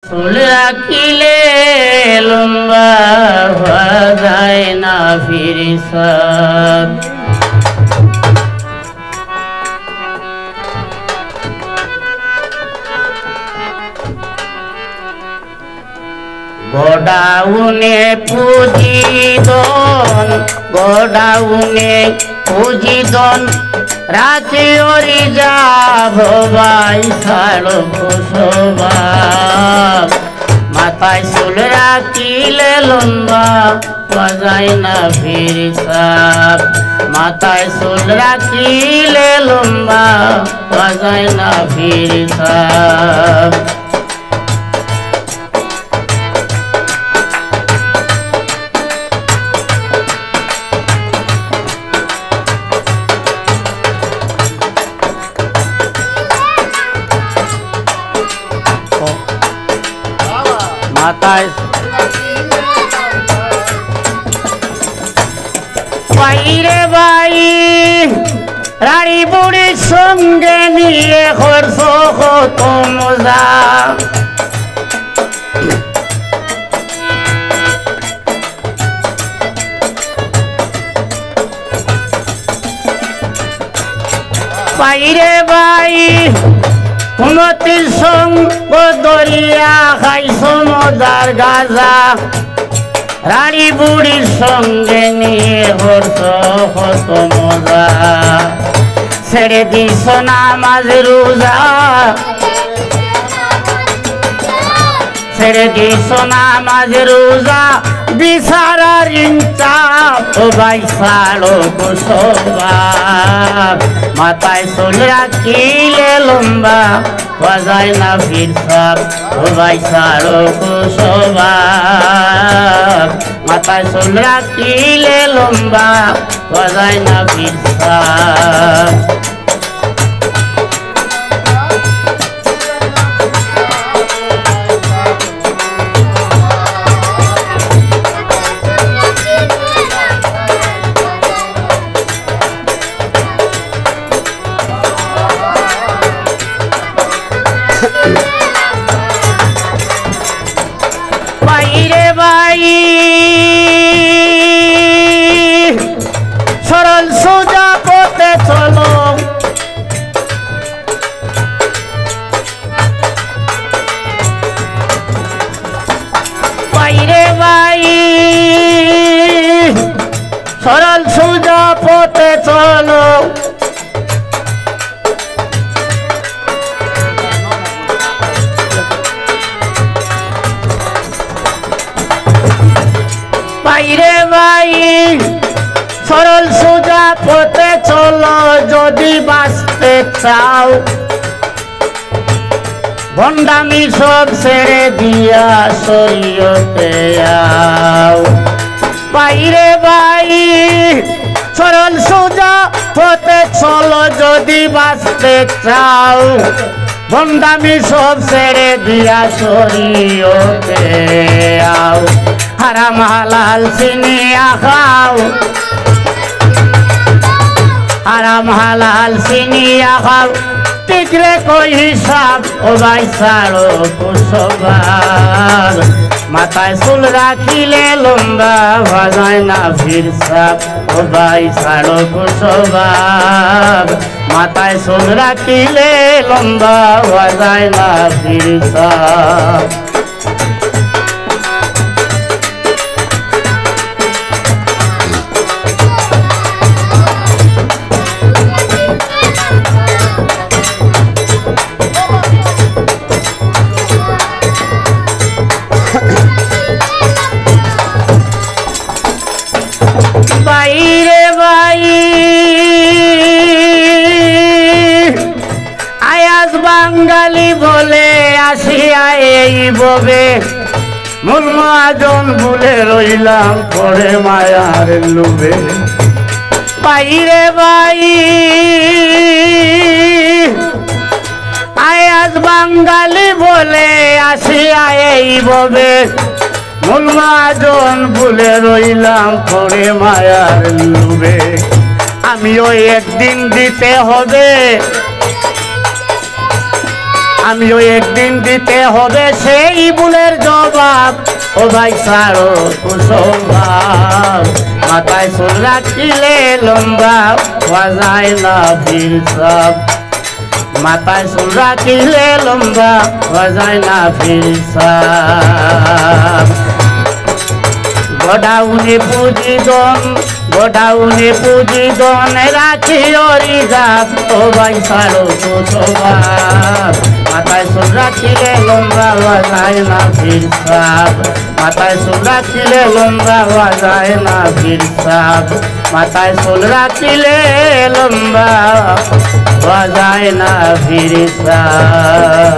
চুল রাখিলে লম্বা হওয়া যায় না ফিরে সব গোডাউনে পুঁজিদন রাতে ওরি যাব ভাই ছাড়ো কুসবাব মাথায় চুল রাখিলে লম্বা বাজায় না ফিরিসাব মাথায় চুল রাখিলে লম্বা বাজায় না ফিরিসাব বাইরে বাই রানী বুড়ির সঙ্গে নিয়ে খরচ কত মজা বাইরে বাই উন্নতির সঙ্গ দরিয়া খাইছ মজার গাজা রানী বুড়ির সঙ্গে নিয়ে হরছ কত মজা ছেড়ে দিস নামাজ রোজা ছেড়ে দিস নামাজ রোজা বিচারার ইনসাফ ভাই ছাড়ো কুসবাব মাথায় চুল রাখিলে লম্বা বাজায় না ফিরসাব ভাই ছাড়ো কুসবাব মাথায় চুল রাখিলে লম্বা বাজায় না ফিরসাব বাইরে বাই সরল সোজা পথে চলো বাইরে বাই সরল সোজা পথে চলো বাইরে ভাই সরল সোজা পথে চলো যদি বাঁচতে চাও ভণ্ডামি সব ছেড়ে দিয়া শরীয়তে আও বাইরে ভাই সরল সোজা পথে চলো যদি বাঁচতে চাও ভণ্ডামি সব ছেড়ে দিয়া শরীয়তে আও হারাম হালাল চিনিয়া খাও হারাম হালাল চিনিয়া খাও টিকরে কই হিসাব ও ভাই ছাড়ো কুসবাব মাথায় চুল রাখিলে লম্বা বাজায় না ফিরসাব ও ভাই ছাড়ো কুসবাব মাথায় চুল রাখিলে লম্বা বাজায় না ফিরসাব বাইরে বাই আয়াজ বাঙালি বলে আসিয়া এই ববে মূল মহাজন বলে রইলাম পরে মায়ার লোভে বাইরে বাই আয়াজ বাঙালি বলে আসিয়া এই ববে মূল মহাজন বলে রইলাম পরে মায়ার লোভে আমিও একদিন দিতে হবে আমিও একদিন দিতে হবে সেই ভুলের জবাব ও ভাই ছাড়ো কুসম্ভাব মাথায় চুল রাখিলে লম্বা হওয়া যায় না ফির সব মাথায় চুল রাখিলে লম্বা হওয়া যায় না ফির সব গোডাউনে পুঁজি দন রাখি অরিজাত ও ভাই ছাড়ো কুসম্ভাব মাথায় চুল রাখিলে লম্বা হওয়া যায় না ফির সব মাথায় চুল রাখিলে লম্বা হওয়া যায় না ফির সব মাথায় চুল রাখিলে লম্বা হওয়া যায় না ফির সব